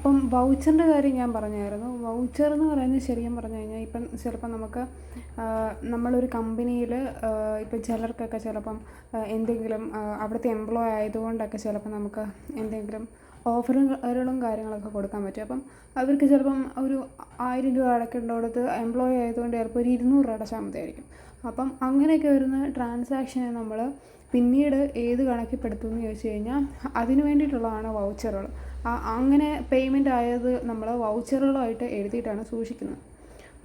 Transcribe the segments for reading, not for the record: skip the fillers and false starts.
അപ്പം വൗച്ചറിൻ്റെ കാര്യം ഞാൻ പറഞ്ഞായിരുന്നു. വൗച്ചർ എന്ന് പറയുന്നത് ശരിക്കും പറഞ്ഞു കഴിഞ്ഞാൽ ഇപ്പം ചിലപ്പം നമുക്ക് നമ്മളൊരു കമ്പനിയിൽ ഇപ്പം ചിലർക്കൊക്കെ ചിലപ്പം എന്തെങ്കിലും അവിടുത്തെ എംപ്ലോയി ആയതുകൊണ്ടൊക്കെ ചിലപ്പം നമുക്ക് എന്തെങ്കിലും ഓഫറുകളും കാര്യങ്ങളൊക്കെ കൊടുക്കാൻ പറ്റും. അപ്പം അവർക്ക് ചിലപ്പം ഒരു 1000 രൂപ അടയ്ക്കേണ്ടടുത്ത് എംപ്ലോയി ആയതുകൊണ്ട് ചിലപ്പോൾ ഒരു 200 രൂപ അടച്ചാൽ മതിയായിരിക്കും. അപ്പം അങ്ങനെയൊക്കെ വരുന്ന ട്രാൻസാക്ഷനെ നമ്മൾ പിന്നീട് ഏത് കണക്കിൽപ്പെടുത്തും എന്ന് ചോദിച്ചു കഴിഞ്ഞാൽ അതിന് വേണ്ടിയിട്ടുള്ളതാണ് വൗച്ചറുകൾ. അങ്ങനെ പേയ്മെൻ്റ് ആയത് നമ്മൾ വൗച്ചറുകളായിട്ട് എഴുതിയിട്ടാണ് സൂക്ഷിക്കുന്നത്.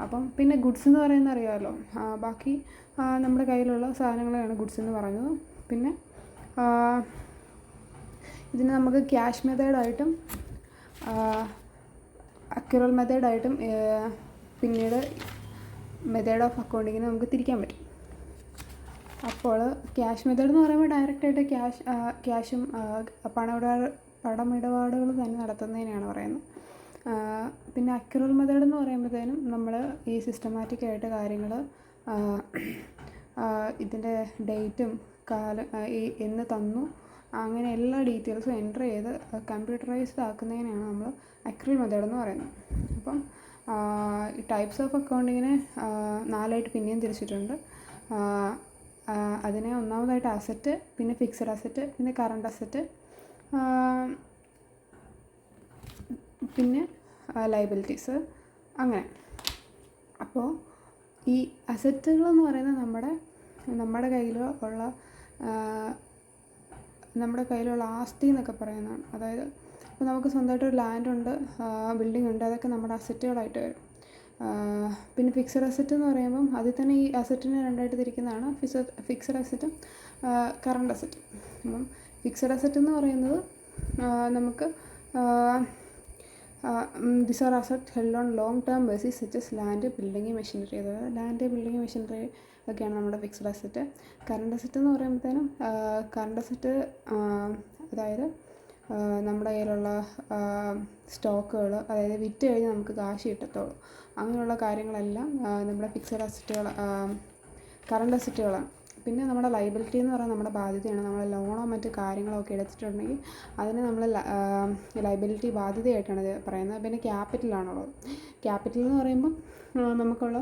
അപ്പം പിന്നെ ഗുഡ്സ് എന്ന് പറയുന്നത് അറിയാമല്ലോ, ബാക്കി നമ്മുടെ കയ്യിലുള്ള സാധനങ്ങളെയാണ് ഗുഡ്സ് എന്ന് പറയുന്നത്. പിന്നെ ഇതിന് നമുക്ക് ക്യാഷ് മെത്തേഡായിട്ടും അക്യുറൽ മെത്തേഡായിട്ടും പിന്നീട് മെത്തേഡ് ഓഫ് അക്കൗണ്ടിങ്ങിന് നമുക്ക് തിരിക്കാൻ പറ്റും. അപ്പോൾ ക്യാഷ് മെത്തേഡ് എന്ന് പറയുമ്പോൾ ഡയറക്റ്റായിട്ട് ക്യാഷും പണമിടപാടുകൾ തന്നെ നടത്തുന്നതിനാണ് പറയുന്നത്. പിന്നെ അക്യുറൽ മെത്തേഡ് എന്ന് പറയുമ്പോഴത്തേനും നമ്മൾ ഈ സിസ്റ്റമാറ്റിക്കായിട്ട് കാര്യങ്ങൾ ഇതിൻ്റെ ഡേറ്റും എന്ന് തന്നു അങ്ങനെ എല്ലാ ഡീറ്റെയിൽസും എൻ്റർ ചെയ്ത് കമ്പ്യൂട്ടറൈസ്ഡ് ആക്കുന്നതിനാണ് നമ്മൾ അക്യുറൽ മെത്തേഡ് എന്ന് പറയുന്നത്. അപ്പം ഈ ടൈപ്സ് ഓഫ് അക്കൗണ്ടിങ്ങിനെ 4ആയിട്ട് പിന്നെയും തിരിച്ചിട്ടുണ്ട്. അതിനെ ഒന്നാമതായിട്ട് അസറ്റ്, പിന്നെ ഫിക്സഡ് അസറ്റ്, പിന്നെ കറണ്ട് അസറ്റ്, പിന്നെ ലയബിലിറ്റീസ്, അങ്ങനെ. അപ്പോൾ ഈ അസറ്റുകളെന്ന് പറയുന്നത് നമ്മുടെ കയ്യിലുള്ള ആസ്തി എന്നൊക്കെ പറയുന്നതാണ്. അതായത് ഇപ്പോൾ നമുക്ക് സ്വന്തമായിട്ടൊരു ലാൻഡുണ്ട്, ബിൽഡിംഗ് ഉണ്ട്, അതൊക്കെ നമ്മുടെ അസറ്റുകളായിട്ട് വരും. പിന്നെ ഫിക്സഡ് അസറ്റ് എന്ന് പറയുമ്പം അതിൽ തന്നെ ഈ അസറ്റിനെ 2ആയിട്ട് തിരിക്കുന്നതാണ് ഫിക്സഡ് അസറ്റും കറണ്ട് അസറ്റും. അപ്പം ഫിക്സഡ് അസറ്റ് എന്ന് പറയുന്നത് നമുക്ക് this are asset held on long term basis such as land, building, machinery. അതായത് ലാൻഡ്, ബിൽഡിംഗ്, മെഷീനറി ഒക്കെയാണ് നമ്മുടെ ഫിക്സഡ് അസറ്റ്. കറണ്ട് അസറ്റ് എന്ന് പറയുമ്പോഴത്തേനും കറണ്ട് അസറ്റ് അതായത് നമ്മുടെ കയ്യിലുള്ള സ്റ്റോക്കുകൾ, അതായത് വിറ്റ് കഴിഞ്ഞാൽ നമുക്ക് കാശ് കിട്ടത്തുള്ളൂ, അങ്ങനെയുള്ള കാര്യങ്ങളെല്ലാം നമ്മുടെ ഫിക്സഡ് അസറ്റുകൾ, കറണ്ട് അസറ്റുകളാണ്. പിന്നെ നമ്മുടെ ലയബിലിറ്റി എന്ന് പറയുന്നത് നമ്മുടെ ബാധ്യതയാണ്. നമ്മൾ ലോണോ മറ്റ് കാര്യങ്ങളോ ഒക്കെ എടുത്തിട്ടുണ്ടെങ്കിൽ അതിന് നമ്മൾ ലയബിലിറ്റി ബാധ്യതയായിട്ടാണ് പറയുന്നത്. പിന്നെ ക്യാപിറ്റലാണുള്ളത്. ക്യാപിറ്റൽ എന്ന് പറയുമ്പം നമുക്കുള്ള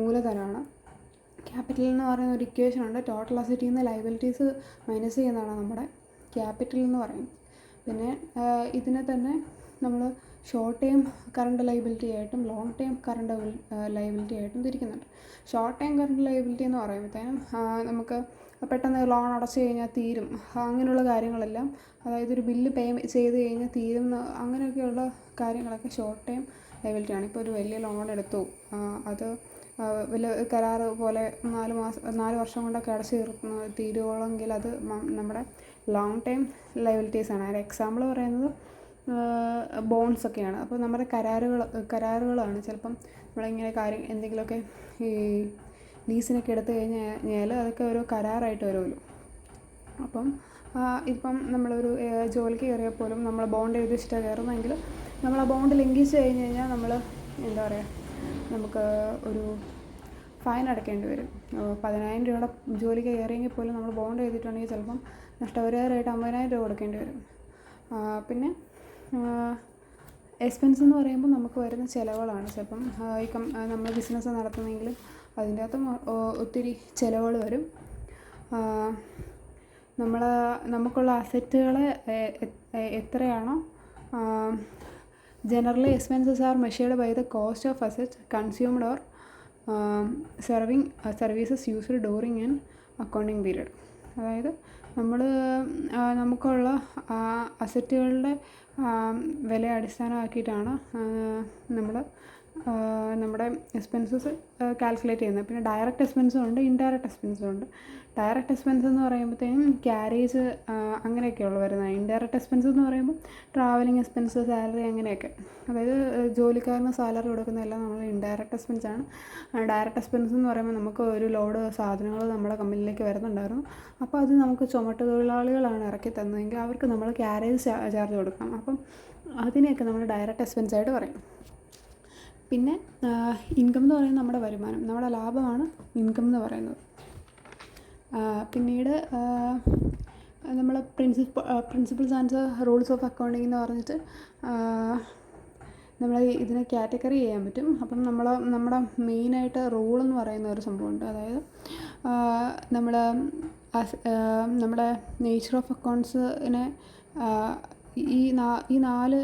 മൂലധനമാണ്. ക്യാപിറ്റൽ എന്ന് പറയുന്ന ഒരു ഇക്വേഷനുണ്ട്. ടോട്ടൽ അസറ്റിൽ നിന്ന് ലയബിലിറ്റീസ് മൈനസ് ചെയ്യുന്നതാണ് നമ്മുടെ ക്യാപിറ്റൽ എന്ന് പറയുന്നത്. പിന്നെ ഇതിനെ തന്നെ നമ്മൾ ഷോർട്ട് ടൈം കറണ്ട് ലയബിലിറ്റി ആയിട്ടും ലോങ് ടൈം കറണ്ട് ലയബിലിറ്റി ആയിട്ടും തിരിക്കുന്നുണ്ട്. ഷോർട്ട് ടൈം കറണ്ട് ലയബിലിറ്റി എന്ന് പറയുമ്പോഴത്തേനും നമുക്ക് പെട്ടെന്ന് ലോൺ അടച്ചു കഴിഞ്ഞാൽ തീരും, അങ്ങനെയുള്ള കാര്യങ്ങളെല്ലാം, അതായത് ഒരു ബില്ല് പേ ചെയ്ത് കഴിഞ്ഞാൽ തീരും, അങ്ങനെയൊക്കെയുള്ള കാര്യങ്ങളൊക്കെ ഷോർട്ട് ടൈം ലയബിലിറ്റിയാണ്. ഇപ്പോൾ ഒരു വലിയ ലോൺ എടുത്തു, അത് വലിയ കരാറ് പോലെ 4 വർഷം കൊണ്ടൊക്കെ അടച്ച് തീരുവോളെങ്കിൽ അത് നമ്മുടെ ലോങ് ടൈം ലയബിലിറ്റീസാണ്. അതിന് എക്സാമ്പിൾ പറയുന്നത് ബോൺസ് ഒക്കെയാണ്. അപ്പോൾ നമ്മുടെ കരാറുകളാണ്. ചിലപ്പം നമ്മളിങ്ങനെ എന്തെങ്കിലുമൊക്കെ ഈ ലീസിനൊക്കെ എടുത്തു കഴിഞ്ഞാൽ അതൊക്കെ ഓരോ കരാറായിട്ട് വരുമല്ലോ. അപ്പം ഇപ്പം നമ്മളൊരു ജോലിക്ക് കയറിയാൽ പോലും നമ്മൾ ബോണ്ട് എഴുതി വെച്ചിട്ടാണ് കയറുന്നതെങ്കിൽ നമ്മൾ ആ ബോണ്ട് ലംഘിച്ച് കഴിഞ്ഞ് കഴിഞ്ഞാൽ നമ്മൾ എന്താ പറയുക, നമുക്ക് ഒരു ഫൈൻ അടയ്ക്കേണ്ടി വരും. 10,000 രൂപയുടെ ജോലിക്ക് കയറിയെങ്കിൽ പോലും നമ്മൾ ബോണ്ട് എഴുതിയിട്ടുണ്ടെങ്കിൽ ചിലപ്പം നഷ്ടപരിഹാരമായിട്ട് 50,000 രൂപ കൊടുക്കേണ്ടി വരും. പിന്നെ എക്സ്പെൻസ് എന്ന് പറയുമ്പോൾ നമുക്ക് വരുന്ന ചിലവുകളാണ്. ചിലപ്പം നമ്മൾ ബിസിനസ് നടത്തുന്നെങ്കിൽ അതിൻ്റെ അകത്തും ഒത്തിരി ചിലവുകൾ വരും. നമുക്കുള്ള അസറ്റുകൾ എത്രയാണോ, generally expenses are measured by the cost of asset consumed or services used during an accounting period. അതായത് നമുക്കുള്ള അസറ്റുകളുടെ വില അടിസ്ഥാനമാക്കിയിട്ടാണ് നമ്മുടെ എക്സ്പെൻസസ് കാൽക്കുലേറ്റ് ചെയ്യുന്നത്. പിന്നെ ഡയറക്റ്റ് എക്സ്പെൻസും ഉണ്ട്, ഇൻഡയറക്റ്റ് എക്സ്പെൻസും ഉണ്ട്. ഡയറക്റ്റ് എക്സ്പെൻസ് എന്ന് പറയുമ്പോഴത്തേനും ക്യാരേജ് അങ്ങനെയൊക്കെയുള്ള വരുന്നത്. ഇൻഡയറക്റ്റ് എക്സ്പെൻസ് എന്ന് പറയുമ്പോൾ ട്രാവലിംഗ് എക്സ്പെൻസ്, സാലറി, അങ്ങനെയൊക്കെ. അതായത് ജോലിക്കാരന് സാലറി കൊടുക്കുന്നതെല്ലാം നമ്മൾ ഇൻഡയറക്റ്റ് എക്സ്പെൻസാണ്. ഡയറക്റ്റ് എക്സ്പെൻസ് എന്ന് പറയുമ്പോൾ നമുക്ക് ഒരു ലോഡ് സാധനങ്ങൾ നമ്മുടെ കമ്പനിയിലേക്ക് വരുന്നുണ്ടായിരുന്നു. അപ്പോൾ അത് നമുക്ക് ചുമട്ടുതൊഴിലാളികളാണ് ഇറക്കി തന്നതെങ്കിൽ അവർക്ക് നമ്മൾ ക്യാരേജ് ചാർജ് കൊടുക്കണം. അപ്പം അതിനെയൊക്കെ നമ്മൾ ഡയറക്റ്റ് എക്സ്പെൻസായിട്ട് പറയും. പിന്നെ ഇൻകം എന്ന് പറയുന്നത് നമ്മുടെ വരുമാനം, നമ്മുടെ ലാഭമാണ് ഇൻകം എന്ന് പറയുന്നത്. പിന്നീട് നമ്മൾ principles and rules of accounting എന്ന് പറഞ്ഞിട്ട് നമ്മൾ ഇതിനെ കാറ്റഗറി ചെയ്യാൻ പറ്റും. അപ്പം നമ്മുടെ മെയിനായിട്ട് റൂളെന്ന് പറയുന്ന ഒരു സംഭവമുണ്ട്. അതായത് നമ്മൾ നമ്മുടെ നേച്ചർ ഓഫ് അക്കൗണ്ട്സിനെ ഈ 4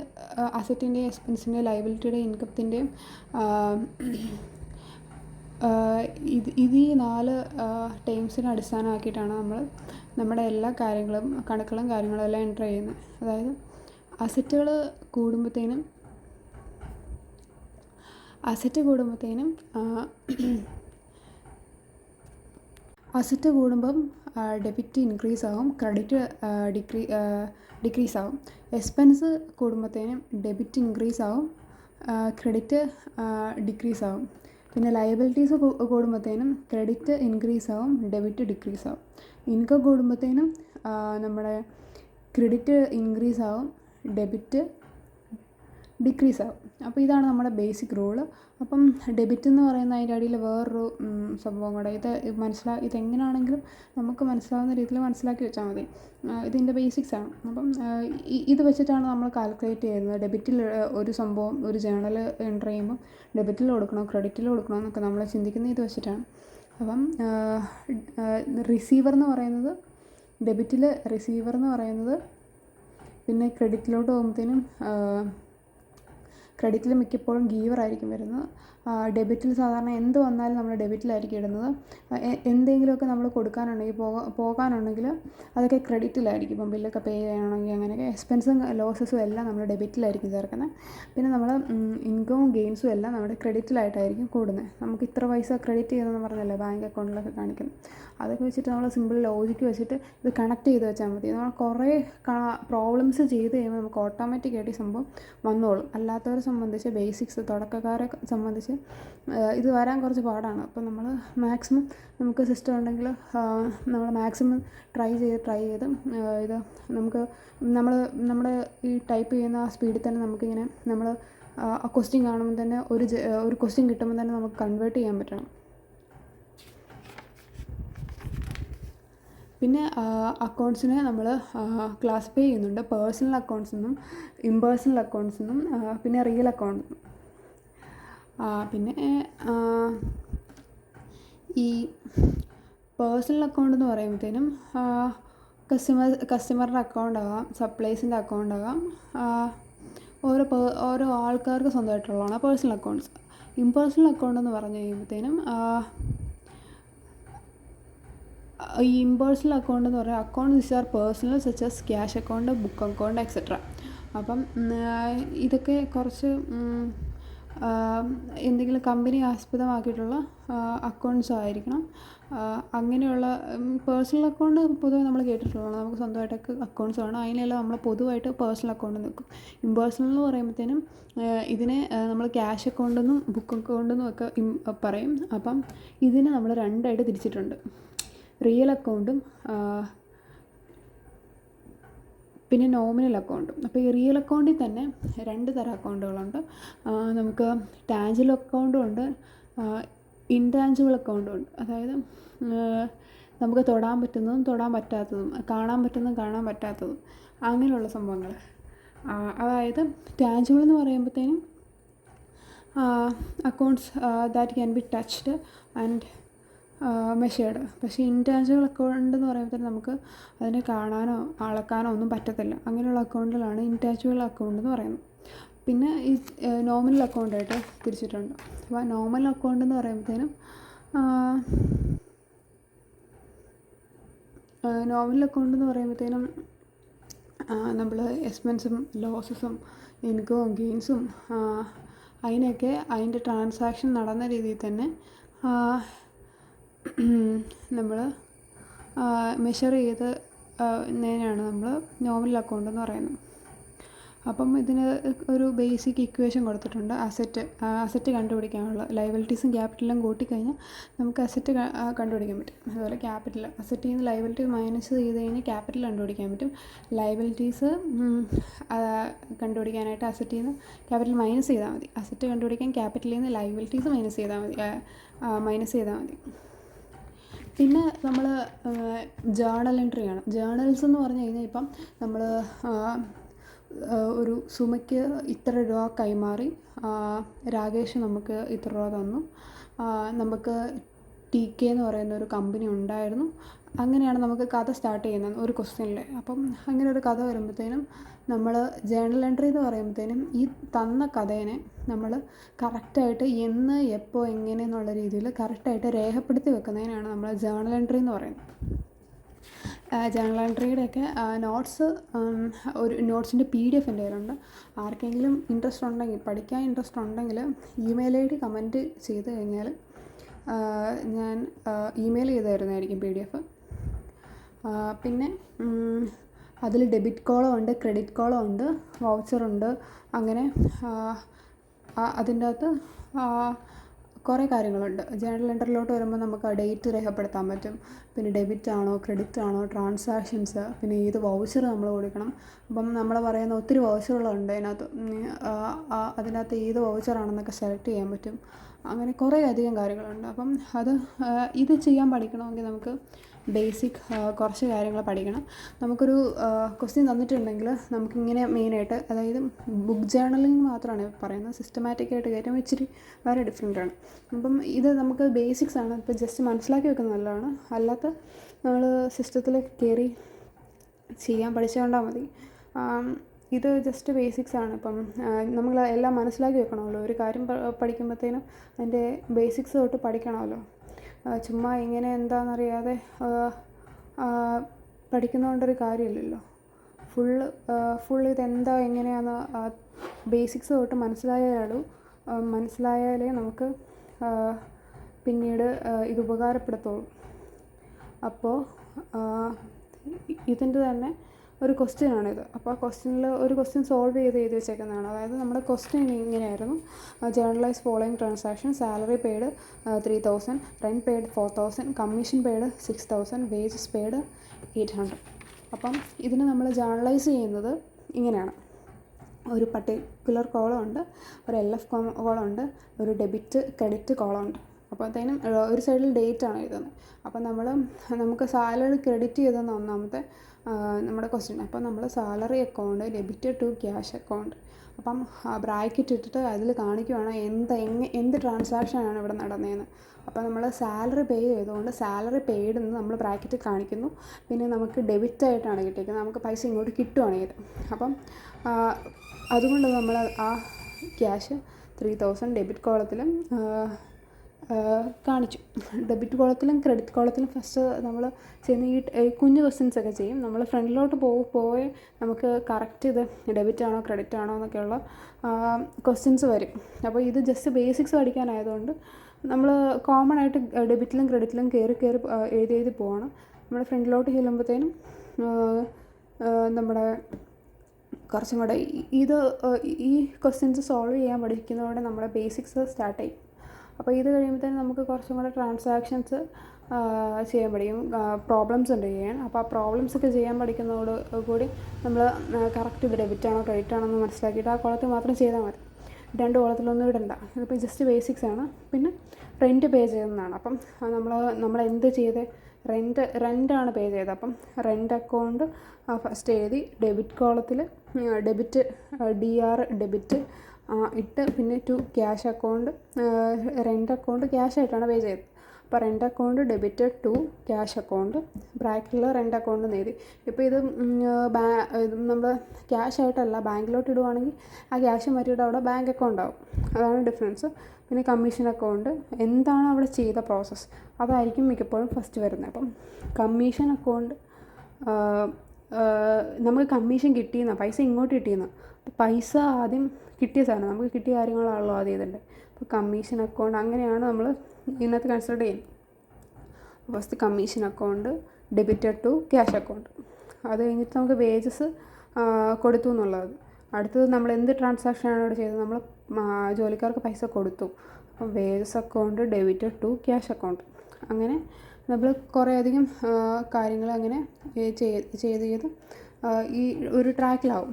അസറ്റിൻ്റെയും എക്സ്പെൻസിൻ്റെയും ലയബിലിറ്റിയുടെയും ഇൻകത്തിൻ്റെയും ഈ 4 ടേംസിനെ അടിസ്ഥാനമാക്കിയിട്ടാണ് നമ്മൾ നമ്മുടെ എല്ലാ കണക്കുകളും കാര്യങ്ങളും എല്ലാം എൻ്റർ ചെയ്യുന്നത്. അതായത് അസറ്റ് കൂടുമ്പം ഡെബിറ്റ് ഇൻക്രീസ് ആവും, ക്രെഡിറ്റ് ഡിക്രീസ് ആവും. എക്സ്പെൻസ് കൂടുമ്പോഴത്തേനും ഡെബിറ്റ് ഇൻക്രീസ് ആവും, ക്രെഡിറ്റ് ഡിക്രീസ് ആവും. പിന്നെ ലയബിലിറ്റീസ് കൂടുമ്പോഴത്തേനും ക്രെഡിറ്റ് ഇൻക്രീസ് ആവും, ഡെബിറ്റ് ഡിക്രീസ് ആവും. ഇൻകം കൂടുമ്പോഴത്തേനും നമ്മുടെ ക്രെഡിറ്റ് ഇൻക്രീസ് ആവും, ഡെബിറ്റ് ഡിക്രീസ് ആവും. അപ്പോൾ ഇതാണ് നമ്മുടെ ബേസിക് റൂള്. അപ്പം ഡെബിറ്റ് എന്ന് പറയുന്ന അതിൻ്റെ അടിയിൽ വേറൊരു സംഭവം കൂടെ, ഇതെങ്ങനെയാണെങ്കിലും നമുക്ക് മനസ്സിലാവുന്ന രീതിയിൽ മനസ്സിലാക്കി വെച്ചാൽ മതി. ഇതിൻ്റെ ബേസിക്സാണ്. അപ്പം ഇത് വെച്ചിട്ടാണ് നമ്മൾ കാൽക്കുലേറ്റ് ചെയ്യുന്നത്. ഡെബിറ്റിൽ ഒരു സംഭവം ഒരു ജേണൽ എൻ്റർ ചെയ്യുമ്പോൾ ഡെബിറ്റിൽ കൊടുക്കണോ ക്രെഡിറ്റിൽ കൊടുക്കണോ എന്നൊക്കെ നമ്മൾ ചിന്തിക്കുന്നത് ഇത് വെച്ചിട്ടാണ്. അപ്പം ഡെബിറ്റിൽ റിസീവർ എന്ന് പറയുന്നത്, പിന്നെ ക്രെഡിറ്റിലോട്ട് പോകുമ്പോഴത്തേനും ക്രെഡിറ്റിൽ മിക്കപ്പോഴും ഗീവറായിരിക്കും വരുന്നത്. ഡെബിറ്റിൽ സാധാരണ എന്ത് വന്നാലും നമ്മൾ ഡെബിറ്റിലായിരിക്കും ഇടുന്നത്. എന്തെങ്കിലുമൊക്കെ നമ്മൾ കൊടുക്കാനുണ്ടെങ്കിൽ പോകാനുണ്ടെങ്കിൽ അതൊക്കെ ക്രെഡിറ്റിലായിരിക്കും. ഇപ്പം ബില്ലൊക്കെ പേ ചെയ്യണമെങ്കിൽ അങ്ങനെയൊക്കെ. എക്സ്പെൻസും ലോസസും എല്ലാം നമ്മൾ ഡെബിറ്റിലായിരിക്കും ചേർക്കുന്നത്. പിന്നെ നമ്മൾ ഇൻകവും ഗെയിൻസും എല്ലാം നമ്മുടെ ക്രെഡിറ്റിലായിട്ടായിരിക്കും കൂടുന്നത്. നമുക്ക് ഇത്ര പൈസ ക്രെഡിറ്റ് ചെയ്തെന്ന് പറഞ്ഞല്ലേ ബാങ്ക് അക്കൗണ്ടിലൊക്കെ കാണിക്കുന്നത്. അതൊക്കെ വെച്ചിട്ട് നമ്മൾ സിമ്പിൾ ലോജിക്ക് വെച്ചിട്ട് ഇത് കണക്ട് ചെയ്ത് വെച്ചാൽ മതി. നമ്മൾ കുറേ പ്രോബ്ലംസ് ചെയ്ത് കഴിയുമ്പോൾ നമുക്ക് ഓട്ടോമാറ്റിക്കായിട്ട് ഈ സംഭവം വന്നോളും. അല്ലാത്തവരെ സംബന്ധിച്ച് ബേസിക്സ് തുടക്കക്കാരെ സംബന്ധിച്ച് ഇത് വരാൻ കുറച്ച് പാടാണ്. അപ്പോൾ നമ്മൾ മാക്സിമം നമുക്ക് സിസ്റ്റം ഉണ്ടെങ്കിൽ നമ്മൾ മാക്സിമം ട്രൈ ചെയ്ത് ഇത് നമുക്ക് നമ്മുടെ ഈ ടൈപ്പ് ചെയ്യുന്ന സ്പീഡിൽ തന്നെ നമുക്കിങ്ങനെ നമ്മൾ ക്വസ്റ്റ്യൻ കാണുമ്പോൾ തന്നെ ഒരു ക്വസ്റ്റ്യൻ കിട്ടുമ്പോൾ തന്നെ നമുക്ക് കൺവേർട്ട് ചെയ്യാൻ പറ്റണം. പിന്നെ അക്കൗണ്ട്സിനെ നമ്മൾ ക്ലാസിഫൈ ചെയ്യുന്നുണ്ട്. പേഴ്സണൽ അക്കൗണ്ട്സ് എന്നും ഇംപേഴ്സണൽ അക്കൗണ്ട്സ് എന്നും പിന്നെ റിയൽ അക്കൗണ്ട് എന്നും. പിന്നെ ഈ പേഴ്സണൽ അക്കൗണ്ട് എന്ന് പറയുമ്പോഴത്തേനും കസ്റ്റമറുടെ അക്കൗണ്ട് ആകാം, സപ്ലൈസിൻ്റെ അക്കൗണ്ട് ആകാം, ഓരോ ആൾക്കാർക്ക് സ്വന്തമായിട്ടുള്ളതാണ് പേഴ്സണൽ അക്കൗണ്ട്സ്. ഇംപേഴ്സണൽ അക്കൗണ്ട് എന്ന് പറഞ്ഞു കഴിയുമ്പോഴത്തേനും ഈ ഇംപേഴ്സണൽ അക്കൗണ്ട് എന്ന് പറയുന്നത് account which are personal such as cash account, book account etcetera. അപ്പം ഇതൊക്കെ കുറച്ച് എന്തെങ്കിലും കമ്പനി ആസ്പദമാക്കിയിട്ടുള്ള അക്കൗണ്ട്സ് ആയിരിക്കണം. അങ്ങനെയുള്ള പേഴ്സണൽ അക്കൗണ്ട് പൊതുവെ നമ്മൾ കേട്ടിട്ടുള്ളതാണ്. നമുക്ക് സ്വന്തമായിട്ടൊക്കെ അക്കൗണ്ട്സ് വേണം. അതിനെല്ലാം നമ്മൾ പൊതുവായിട്ട് പേഴ്സണൽ അക്കൗണ്ട് നിൽക്കും. ഇംപേഴ്സണൽ എന്ന് പറയുമ്പോഴത്തേനും ഇതിനെ നമ്മൾ ക്യാഷ് അക്കൗണ്ടെന്നും ബുക്ക് അക്കൗണ്ടെന്നും ഒക്കെ പറയും. അപ്പം ഇതിനെ നമ്മൾ രണ്ടായിട്ട് തിരിച്ചിട്ടുണ്ട്. റിയൽ അക്കൗണ്ടും പിന്നെ നോമിനൽ അക്കൗണ്ടും. അപ്പോൾ ഈ റിയൽ അക്കൗണ്ടിൽ തന്നെ 2 തരം അക്കൗണ്ടുകളുണ്ട്. നമുക്ക് ടാഞ്ചിബിൾ അക്കൗണ്ടും ഉണ്ട്, ഇൻടാഞ്ചിബിൾ അക്കൗണ്ടും ഉണ്ട്. അതായത് നമുക്ക് തൊടാൻ പറ്റുന്നതും തൊടാൻ പറ്റാത്തതും, കാണാൻ പറ്റുന്നതും കാണാൻ പറ്റാത്തതും, അങ്ങനെയുള്ള സംഭവങ്ങൾ. അതായത് ടാഞ്ചിബിൾ എന്ന് പറയുമ്പോഴത്തേനും accounts that can be touched and measured. പക്ഷേ ഇൻടാഞ്ചിബിൾ അക്കൗണ്ട് എന്ന് പറയുമ്പോൾ നമുക്ക് അതിനെ കാണാനോ അളക്കാനോ ഒന്നും പറ്റത്തില്ല. അങ്ങനെയുള്ള അക്കൗണ്ടുകളാണ് ഇൻടാഞ്ചിബിൾ അക്കൗണ്ട് എന്ന് പറയുന്നത്. പിന്നെ ഈ നോമിനൽ അക്കൗണ്ടായിട്ട് തിരിച്ചിട്ടുണ്ട്. അപ്പോൾ നോമിനൽ അക്കൗണ്ട് എന്ന് പറയുമ്പോഴത്തേനും നമ്മൾ എക്സ്പെൻസും ലോസസും ഇൻകവും ഗെയിൻസും അതിനൊക്കെ അതിൻ്റെ ട്രാൻസാക്ഷൻ നടന്ന രീതിയിൽ തന്നെ നമ്മൾ മെഷർ ചെയ്ത് നെയാണ് നമ്മൾ നോമിനൽ അക്കൗണ്ട് എന്ന് പറയുന്നത്. അപ്പം ഇതിന് ഒരു ബേസിക് ഇക്വേഷൻ കൊടുത്തിട്ടുണ്ട്. അസറ്റ് കണ്ടുപിടിക്കാനുള്ള ലയബിലിറ്റീസും ക്യാപിറ്റലും കൂട്ടിക്കഴിഞ്ഞാൽ നമുക്ക് അസറ്റ് കണ്ടുപിടിക്കാൻ പറ്റും. അതുപോലെ അസറ്റിൽ നിന്ന് ലയബിലിറ്റി മൈനസ് ചെയ്ത് കഴിഞ്ഞാൽ ക്യാപിറ്റൽ കണ്ടുപിടിക്കാൻ പറ്റും. ലയബിലിറ്റീസ് കണ്ടുപിടിക്കാനായിട്ട് അസറ്റിൽ നിന്ന് ക്യാപിറ്റൽ മൈനസ് ചെയ്താൽ മതി. അസറ്റ് കണ്ടുപിടിക്കാൻ ക്യാപിറ്റലിൽ നിന്ന് ലയബിലിറ്റീസ് മൈനസ് ചെയ്താൽ മതി. പിന്നെ നമ്മൾ ജേണൽ എൻട്രിയാണ്. ജേണൽസ് എന്ന് പറഞ്ഞു കഴിഞ്ഞാൽ ഇപ്പം നമ്മൾ ഒരു സുമയ്ക്ക് ഇത്ര രൂപ കൈമാറി, രാകേഷ് നമുക്ക് ഇത്ര രൂപ തന്നു, നമുക്ക് TK എന്ന് പറയുന്ന ഒരു കമ്പനി ഉണ്ടായിരുന്നു. അങ്ങനെയാണ് നമുക്ക് കഥ സ്റ്റാർട്ട് ചെയ്യുന്നത് ഒരു ക്വസ്റ്റ്യനിൽ. അപ്പം അങ്ങനെ ഒരു കഥ വരുമ്പോഴത്തേനും നമ്മൾ ജേണൽ എൻട്രി എന്ന് പറയുമ്പോഴത്തേനും ഈ തന്ന കഥേനെ നമ്മൾ കറക്റ്റായിട്ട് എന്ന് എപ്പോൾ എങ്ങനെ എന്നുള്ള രീതിയിൽ കറക്റ്റായിട്ട് രേഖപ്പെടുത്തി വെക്കുന്നതിനാണ് നമ്മൾ ജേണൽ എൻട്രി എന്ന് പറയുന്നത്. ജേണൽ എൻട്രിയുടെയൊക്കെ നോട്ട്സ്, ഒരു നോട്ട്സിൻ്റെ PDF എൻ്റെ കയ്യിലുണ്ട്. ആർക്കെങ്കിലും ഇൻട്രസ്റ്റ് ഉണ്ടെങ്കിൽ, പഠിക്കാൻ ഇൻട്രസ്റ്റ് ഉണ്ടെങ്കിൽ ഇമെയിൽ ID കമൻറ്റ് ചെയ്ത് കഴിഞ്ഞാൽ ഞാൻ ഇമെയിൽ ചെയ്ത് തരുന്നതായിരിക്കും PDF. പിന്നെ അതിൽ ഡെബിറ്റ് കോളം ഉണ്ട്, ക്രെഡിറ്റ് കോളം ഉണ്ട്, വൗച്ചറുണ്ട്. അങ്ങനെ അതിൻ്റെ അകത്ത് കുറേ കാര്യങ്ങളുണ്ട്. ജേണൽ എൻട്രിയിലോട്ട് വരുമ്പോൾ നമുക്ക് ആ ഡേറ്റ് രേഖപ്പെടുത്താൻ പറ്റും. പിന്നെ ഡെബിറ്റ് ആണോ ക്രെഡിറ്റ് ആണോ, ട്രാൻസാക്ഷൻസ്, പിന്നെ ഏത് വൗച്ചർ നമ്മൾ കൊടുക്കണം. അപ്പം നമ്മൾ പറയുന്ന ഒത്തിരി വൗച്ചറുകളുണ്ട് അതിനകത്ത്. അതിനകത്ത് ഏത് വൗച്ചറാണെന്നൊക്കെ സെലക്ട് ചെയ്യാൻ പറ്റും. അങ്ങനെ കുറേ അധികം കാര്യങ്ങളുണ്ട്. അപ്പം ഇത് ചെയ്യാൻ പഠിക്കണമെങ്കിൽ നമുക്ക് ബേസിക് കുറച്ച് കാര്യങ്ങൾ പഠിക്കണം. നമുക്കൊരു ക്വസ്റ്റ്യൻ തന്നിട്ടുണ്ടെങ്കിൽ നമുക്കിങ്ങനെ മെയിനായിട്ട്, അതായത് ബുക്ക് ജേണലിംഗ് മാത്രമാണ് പറയുന്നത്, സിസ്റ്റമാറ്റിക്കായിട്ട് കയറ്റും ഇച്ചിരി വളരെ ഡിഫറെൻ്റാണ്. അപ്പം ഇത് നമുക്ക് ബേസിക്സ് ആണ്. ഇപ്പോൾ ജസ്റ്റ് മനസ്സിലാക്കി വെക്കുന്നത് നല്ലതാണ്. അല്ലാത്ത നമ്മൾ സിസ്റ്റത്തിലേക്ക് കയറി ചെയ്യാൻ പഠിച്ചുകൊണ്ടാൽ മതി. ഇത് ജസ്റ്റ് ബേസിക്സ് ആണ്. ഇപ്പം നമ്മൾ എല്ലാം മനസ്സിലാക്കി വെക്കണമല്ലോ. ഒരു കാര്യം പഠിക്കുമ്പോഴത്തേനും അതിൻ്റെ ബേസിക്സ് തൊട്ട് പഠിക്കണമല്ലോ. ചുമ്മാ ഇങ്ങനെ എന്താണെന്നറിയാതെ പഠിക്കുന്നതുകൊണ്ടൊരു കാര്യമില്ലല്ലോ. ഫുൾ ഇതെന്താ എങ്ങനെയാണെന്ന് ബേസിക്സ് തൊട്ട് മനസ്സിലായാലേ നമുക്ക് പിന്നീട് ഇത് ഉപകാരപ്പെടുത്തുള്ളൂ. അപ്പോൾ ഇതിൻ്റെ തന്നെ ഒരു ക്വസ്റ്റ്യനാണിത്. അപ്പോൾ ക്വസ്റ്റ്യനിൽ ഒരു ക്വസ്റ്റ്യൻ സോൾവ് ചെയ്ത് എഴുതി വെച്ചേക്കുന്നതാണ്. അതായത് നമ്മുടെ ക്വസ്റ്റ്യൻ ഇങ്ങനെയായിരുന്നു: journalise following transaction, salary paid 3000, rent paid 4000, commission paid 6000, wages paid 800. അപ്പം ഇതിന് നമ്മൾ ജേർണലൈസ് ചെയ്യുന്നത് ഇങ്ങനെയാണ്: ഒരു പർട്ടിക്കുലർ കോളം ഉണ്ട്, ഒരു LF കോളം ഉണ്ട്, ഒരു ഡെബിറ്റ് ക്രെഡിറ്റ് കോളം ഉണ്ട്. അപ്പോൾ അതിനും ഒരു സൈഡിൽ ഡേറ്റ് ആണ് എഴുതുന്നത്. അപ്പം നമുക്ക് സാലറി ക്രെഡിറ്റ് ചെയ്തെന്ന ഒന്നാമത്തെ നമ്മുടെ ക്വസ്റ്റ്യൻ. അപ്പം നമ്മൾ salary account debit to cash account. അപ്പം ബ്രാക്കറ്റ് ഇട്ടിട്ട് അതിൽ കാണിക്കുവാണ് എന്ത് ട്രാൻസാക്ഷനാണ് ഇവിടെ നടന്നതെന്ന്. അപ്പോൾ നമ്മൾ സാലറി പേ ചെയ്തുകൊണ്ട് സാലറി പെയ്ഡ് എന്ന് നമ്മൾ ബ്രാക്കറ്റിൽ കാണിക്കുന്നു. പിന്നെ നമുക്ക് ഡെബിറ്റ് ആയിട്ടാണ് കിട്ടിയിരിക്കുന്നത്, നമുക്ക് പൈസ ഇങ്ങോട്ട് കിട്ടുവാണ് ഇത്. അപ്പം അതുകൊണ്ട് നമ്മൾ ആ ക്യാഷ് 3000 ഡെബിറ്റ് കോളത്തിലും കാണിച്ചു. ഡെബിറ്റ് കോളത്തിലും ക്രെഡിറ്റ് കോളത്തിലും ഫസ്റ്റ് നമ്മൾ ചെയ്യുന്ന ഈ കുഞ്ഞു ക്വസ്റ്റ്യൻസൊക്കെ ചെയ്യും. നമ്മൾ ഫ്രണ്ടിലോട്ട് പോയി നമുക്ക് കറക്റ്റ് ഇത് ഡെബിറ്റ് ആണോ ക്രെഡിറ്റ് ആണോ എന്നൊക്കെയുള്ള ക്വസ്റ്റ്യൻസ് വരും. അപ്പോൾ ഇത് ജസ്റ്റ് ബേസിക്സ് പഠിക്കാനായതുകൊണ്ട് നമ്മൾ കോമൺ ആയിട്ട് ഡെബിറ്റിലും ക്രെഡിറ്റിലും കയറി എഴുതി പോവാണ്. നമ്മൾ ഫ്രണ്ടിലോട്ട് ചെല്ലുമ്പോഴത്തേനും നമ്മുടെ കുറച്ചും കൂടെ ഈ ക്വസ്റ്റ്യൻസ് സോൾവ് ചെയ്യാൻ പഠിക്കുന്നതോടെ നമ്മുടെ ബേസിക്സ് സ്റ്റാർട്ട് ചെയ്യും. അപ്പോൾ ഇത് കഴിയുമ്പോഴത്തേനും നമുക്ക് കുറച്ചും കൂടെ ട്രാൻസാക്ഷൻസ് ചെയ്യാൻ പഠിക്കും. പ്രോബ്ലംസ് ഉണ്ട് ചെയ്യാൻ. അപ്പോൾ ആ പ്രോബ്ലംസ് ഒക്കെ ചെയ്യാൻ പഠിക്കുന്നതോട് കൂടി നമ്മൾ കറക്റ്റ് ഇത് ഡെബിറ്റ് ആണോ ക്രെഡിറ്റ് ആണോ എന്ന് മനസ്സിലാക്കിയിട്ട് ആ കോളത്തിൽ മാത്രം ചെയ്താൽ മതി. 2 കോളത്തിലൊന്നും ഇടണ്ട. ഇതിപ്പോൾ ജസ്റ്റ് ബേസിക്സ് ആണ്. പിന്നെ റെൻറ്റ് പേ ചെയ്യുന്നതാണ്. അപ്പം നമ്മൾ എന്ത് ചെയ്ത് റെൻ്റാണ് പേ ചെയ്തത്. അപ്പം റെൻ്റ് അക്കൗണ്ട് ഫസ്റ്റ് എഴുതി ഡെബിറ്റ് കോളത്തിൽ ഡെബിറ്റ് DR ഡെബിറ്റ് ഇട്ട് പിന്നെ to cash account, rent account cash ആയിട്ടാണ് പേ ചെയ്തത്. അപ്പോൾ rent account debit to cash account, ബ്രാക്കറ്റിൽ റെൻ്റ് അക്കൗണ്ട് നേടി. ഇപ്പോൾ ഇത് നമ്മൾ ക്യാഷ് ആയിട്ടല്ല ബാങ്കിലോട്ട് ഇടുവാണെങ്കിൽ ആ ക്യാഷ് മാറ്റിയിട്ട് അവിടെ ബാങ്ക് അക്കൗണ്ട് ആവും. അതാണ് ഡിഫറൻസ്. പിന്നെ കമ്മീഷൻ അക്കൗണ്ട്, എന്താണ് അവിടെ ചെയ്ത പ്രോസസ്സ് അതായിരിക്കും മിക്കപ്പോഴും ഫസ്റ്റ് വരുന്നത്. അപ്പം കമ്മീഷൻ അക്കൗണ്ട് നമുക്ക് കമ്മീഷൻ കിട്ടിയെന്നാണ്, പൈസ ഇങ്ങോട്ട് കിട്ടിയെന്നാണ്. അപ്പോൾ പൈസ ആദ്യം കിട്ടിയ സാധനം, നമുക്ക് കിട്ടിയ കാര്യങ്ങളാണല്ലോ ആദ്യം ഇതുണ്ട്. അപ്പോൾ കമ്മീഷൻ അക്കൗണ്ട് അങ്ങനെയാണ് നമ്മൾ ഇതിനകത്ത് കൺസിഡർ ചെയ്യുന്നത്. First commission account debited to cash account. അത് കഴിഞ്ഞിട്ട് നമുക്ക് വേജസ് കൊടുത്തു എന്നുള്ളത്. അടുത്തത് നമ്മൾ എന്ത് ട്രാൻസാക്ഷനാണ് ഇവിടെ ചെയ്തത്, നമ്മൾ ജോലിക്കാർക്ക് പൈസ കൊടുത്തു. അപ്പോൾ wages account debited to cash account. അങ്ങനെ നമ്മൾ കുറേയധികം കാര്യങ്ങൾ അങ്ങനെ ചെയ്ത് ഈ ഒരു ട്രാക്കിലാവും.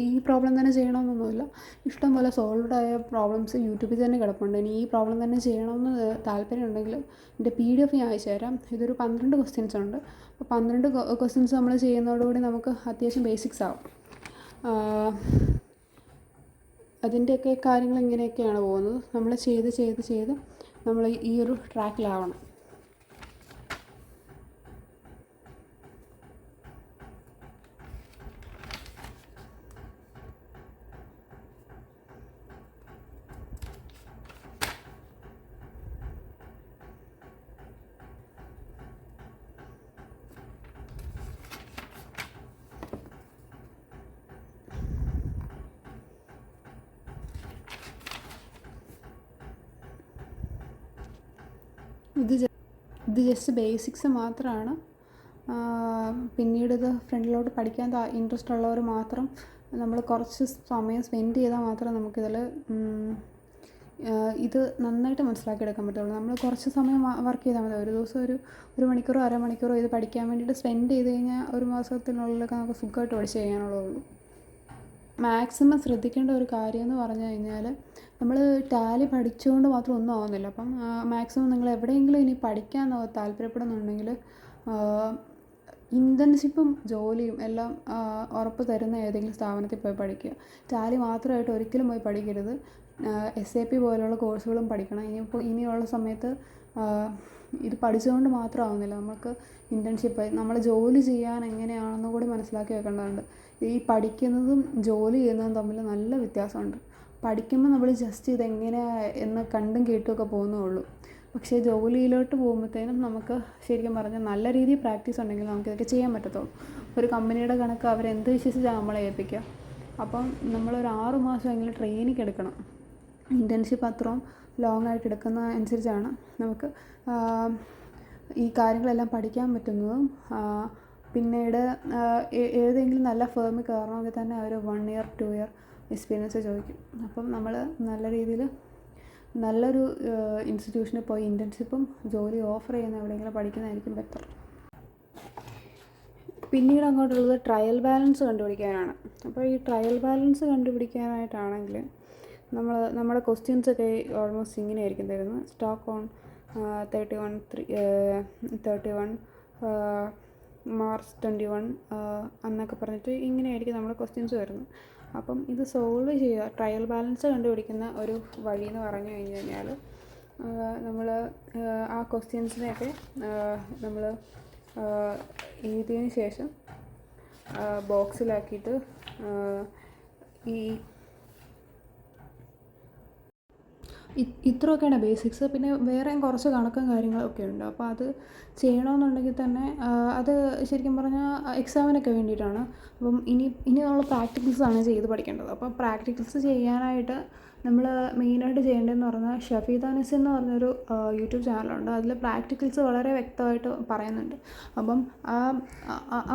ഈ പ്രോബ്ലം തന്നെ ചെയ്യണമെന്നൊന്നുമില്ല. ഇഷ്ടംപോലെ സോൾവ്ഡ് ആയ പ്രോബ്ലംസ് യൂട്യൂബിൽ തന്നെ കിടപ്പുണ്ട്. ഇനി ഈ പ്രോബ്ലം തന്നെ ചെയ്യണമെന്ന് താല്പര്യമുണ്ടെങ്കിൽ എൻ്റെ PDF ഞാൻ അയച്ചു തരാം. ഇതൊരു 12 ക്വസ്റ്റ്യൻസ് ഉണ്ട്. അപ്പോൾ 12 ക്വസ്റ്റ്യൻസ് നമ്മൾ ചെയ്യുന്നതോടുകൂടി നമുക്ക് അത്യാവശ്യം ബേസിക്സ് ആവും. അതിൻ്റെയൊക്കെ കാര്യങ്ങൾ ഇങ്ങനെയൊക്കെയാണ് പോകുന്നത്. നമ്മൾ ചെയ്ത് നമ്മൾ ഈ ഒരു ട്രാക്കിലാവണം. ഇത് ജസ്റ്റ് ബേസിക്സ് മാത്രമാണ്. പിന്നീട് ഇത് ഫ്രണ്ടിലോട്ട് പഠിക്കാൻ ഇൻട്രസ്റ്റ് ഉള്ളവർ മാത്രം നമ്മൾ കുറച്ച് സമയം സ്പെൻഡ് ചെയ്താൽ മാത്രമേ നമുക്കിതിൽ ഇത് നന്നായിട്ട് മനസ്സിലാക്കിയെടുക്കാൻ പറ്റുള്ളൂ. നമ്മൾ കുറച്ച് സമയം വർക്ക് ചെയ്താൽ മതി. ഒരു ദിവസം ഒരു മണിക്കൂറോ അരമണിക്കൂറോ ഇത് പഠിക്കാൻ വേണ്ടിയിട്ട് സ്പെൻഡ് ചെയ്ത് കഴിഞ്ഞാൽ ഒരു മാസത്തിനുള്ളിലൊക്കെ നമുക്ക് സുഖമായിട്ട് പഠിച്ച് ചെയ്യാനുള്ളൂ. മാക്സിമം ശ്രദ്ധിക്കേണ്ട ഒരു കാര്യം എന്ന് പറഞ്ഞു കഴിഞ്ഞാൽ, നമ്മൾ ടാലി പഠിച്ചുകൊണ്ട് മാത്രം ഒന്നും ആവുന്നില്ല. അപ്പം മാക്സിമം നിങ്ങൾ എവിടെയെങ്കിലും ഇനി പഠിക്കാൻ താല്പര്യപ്പെടുന്നുണ്ടെങ്കിൽ ഇൻറ്റേൺഷിപ്പും ജോലിയും എല്ലാം ഉറപ്പ് തരുന്ന ഏതെങ്കിലും സ്ഥാപനത്തിൽ പോയി പഠിക്കുക. ടാലി മാത്രമായിട്ട് ഒരിക്കലും പോയി പഠിക്കരുത്. SAP പോലെയുള്ള കോഴ്സുകളും പഠിക്കണം. ഇനിയുള്ള സമയത്ത് ഇത് പഠിച്ചുകൊണ്ട് മാത്രമാവുന്നില്ല. നമുക്ക് ഇൻറ്റേൺഷിപ്പ് നമ്മൾ ജോലി ചെയ്യാൻ എങ്ങനെയാണെന്ന് കൂടി മനസ്സിലാക്കി വെക്കേണ്ടതുണ്ട്. ഈ പഠിക്കുന്നതും ജോലി ചെയ്യുന്നതും തമ്മിൽ നല്ല വ്യത്യാസമുണ്ട്. പഠിക്കുമ്പോൾ നമ്മൾ ജസ്റ്റ് ഇതെങ്ങനെയാണ് എന്ന് കണ്ടും കേട്ടുമൊക്കെ പോകുന്നേ ഉള്ളൂ. പക്ഷേ ജോലിയിലോട്ട് പോകുമ്പോഴത്തേനും നമുക്ക് ശരിക്കും പറഞ്ഞാൽ നല്ല രീതിയിൽ പ്രാക്ടീസ് ഉണ്ടെങ്കിൽ നമുക്കിതൊക്കെ ചെയ്യാൻ പറ്റത്തുള്ളൂ. ഒരു കമ്പനിയുടെ കണക്ക് അവരെന്ത് വിശ്വസിച്ചാണ് നമ്മളെ ഏൽപ്പിക്കുക. അപ്പം നമ്മളൊരു 6 മാസമെങ്കിലും ട്രെയിനിങ് എടുക്കണം. ഇൻറ്റേൺഷിപ്പ് അത്രയും ലോങ് ആയിട്ട് എടുക്കുന്ന അനുസരിച്ചാണ് നമുക്ക് ഈ കാര്യങ്ങളെല്ലാം പഠിക്കാൻ പറ്റുന്നതും. പിന്നീട് ഏതെങ്കിലും നല്ല ഫേമിൽ കയറണമെങ്കിൽ തന്നെ അവർ 1 year 2 year എക്സ്പീരിയൻസ് ചോദിക്കും. അപ്പം നമ്മൾ നല്ല രീതിയിൽ നല്ലൊരു ഇൻസ്റ്റിറ്റ്യൂഷനിൽ പോയി ഇൻറ്റേൺഷിപ്പും ജോലി ഓഫർ ചെയ്യുന്ന എവിടെയെങ്കിലും പഠിക്കുന്നതായിരിക്കും ബെറ്റർ. പിന്നീട് അങ്ങോട്ടുള്ളത് ട്രയൽ ബാലൻസ് കണ്ടുപിടിക്കാനാണ്. അപ്പോൾ ഈ ട്രയൽ ബാലൻസ് കണ്ടുപിടിക്കാനായിട്ടാണെങ്കിൽ നമ്മുടെ ക്വസ്റ്റ്യൻസൊക്കെ ഓൾമോസ്റ്റ് ഇങ്ങനെ ആയിരിക്കും തരുന്നത്. സ്റ്റോക്ക് ഓൺ 31 March 21 എന്നൊക്കെ പറഞ്ഞിട്ട് ഇങ്ങനെയായിരിക്കും നമ്മുടെ ക്വസ്റ്റ്യൻസ് വരുന്നത്. അപ്പം ഇത് സോൾവ് ചെയ്യുക, ട്രയൽ ബാലൻസ് കണ്ടുപിടിക്കുന്ന ഒരു വഴി എന്ന് പറഞ്ഞു കഴിഞ്ഞാൽ, നമ്മൾ ആ ക്വസ്റ്റ്യൻസിനെയൊക്കെ നമ്മൾ എഴുതിയതിന് ശേഷം ബോക്സിലാക്കിയിട്ട് ഇത്രയൊക്കെയാണ് ബേസിക്സ്. പിന്നെ വേറെയും കുറച്ച് കണക്കും കാര്യങ്ങളൊക്കെ ഉണ്ട്. അപ്പോൾ അത് ചെയ്യണമെന്നുണ്ടെങ്കിൽ തന്നെ അത് ശരിക്കും പറഞ്ഞാൽ എക്സാമിനൊക്കെ വേണ്ടിയിട്ടാണ്. അപ്പം ഇനിയുള്ള പ്രാക്ടിക്കൽസാണ് ചെയ്ത് പഠിക്കേണ്ടത്. അപ്പോൾ പ്രാക്ടിക്കൽസ് ചെയ്യാനായിട്ട് നമ്മൾ മെയിനായിട്ട് ചെയ്യേണ്ടതെന്ന് പറഞ്ഞാൽ ഷഫീദ നിസിൻ എന്ന് പറഞ്ഞൊരു യൂട്യൂബ് ചാനലുണ്ട്. അതിൽ പ്രാക്ടിക്കൽസ് വളരെ വ്യക്തമായിട്ട് പറയുന്നുണ്ട്. അപ്പം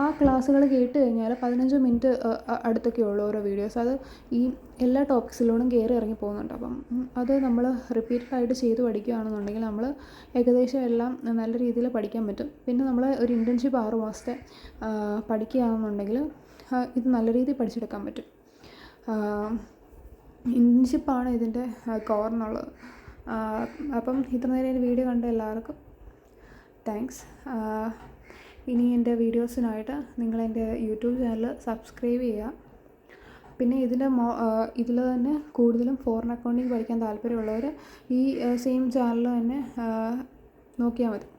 ആ ക്ലാസ്സുകൾ കേട്ട് കഴിഞ്ഞാൽ 15 മിനിറ്റ് അടുത്തൊക്കെ ഉള്ളൂ ഓരോ വീഡിയോസ്. അത് ഈ എല്ലാ ടോപ്പിക്സിലോടും കയറി ഇറങ്ങി പോകുന്നുണ്ട്. അപ്പം അത് നമ്മൾ റിപ്പീറ്റഡായിട്ട് ചെയ്ത് പഠിക്കുകയാണെന്നുണ്ടെങ്കിൽ നമ്മൾ ഏകദേശം എല്ലാം നല്ല രീതിയിൽ പഠിക്കാൻ പറ്റും. പിന്നെ നമ്മൾ ഒരു ഇൻറ്റേൺഷിപ്പ് 6 മാസത്തെ പഠിക്കുകയാണെന്നുണ്ടെങ്കിൽ ഇത് നല്ല രീതിയിൽ പഠിച്ചെടുക്കാൻ പറ്റും. ഇൻറ്റേൺഷിപ്പാണ് ഇതിൻ്റെ കോർന്നുള്ളത്. അപ്പം ഇത്ര നേരം വീഡിയോ കണ്ട എല്ലാവർക്കും താങ്ക്സ്. ഇനി എൻ്റെ വീഡിയോസിനായിട്ട് നിങ്ങളെൻ്റെ യൂട്യൂബ് ചാനൽ സബ്സ്ക്രൈബ് ചെയ്യുക. പിന്നെ ഇതിൽ തന്നെ കൂടുതലും ഫോറിൻ അക്കൗണ്ടിങ് പഠിക്കാൻ താല്പര്യമുള്ളവർ ഈ സെയിം ചാനൽ തന്നെ നോക്കിയാൽ മതി.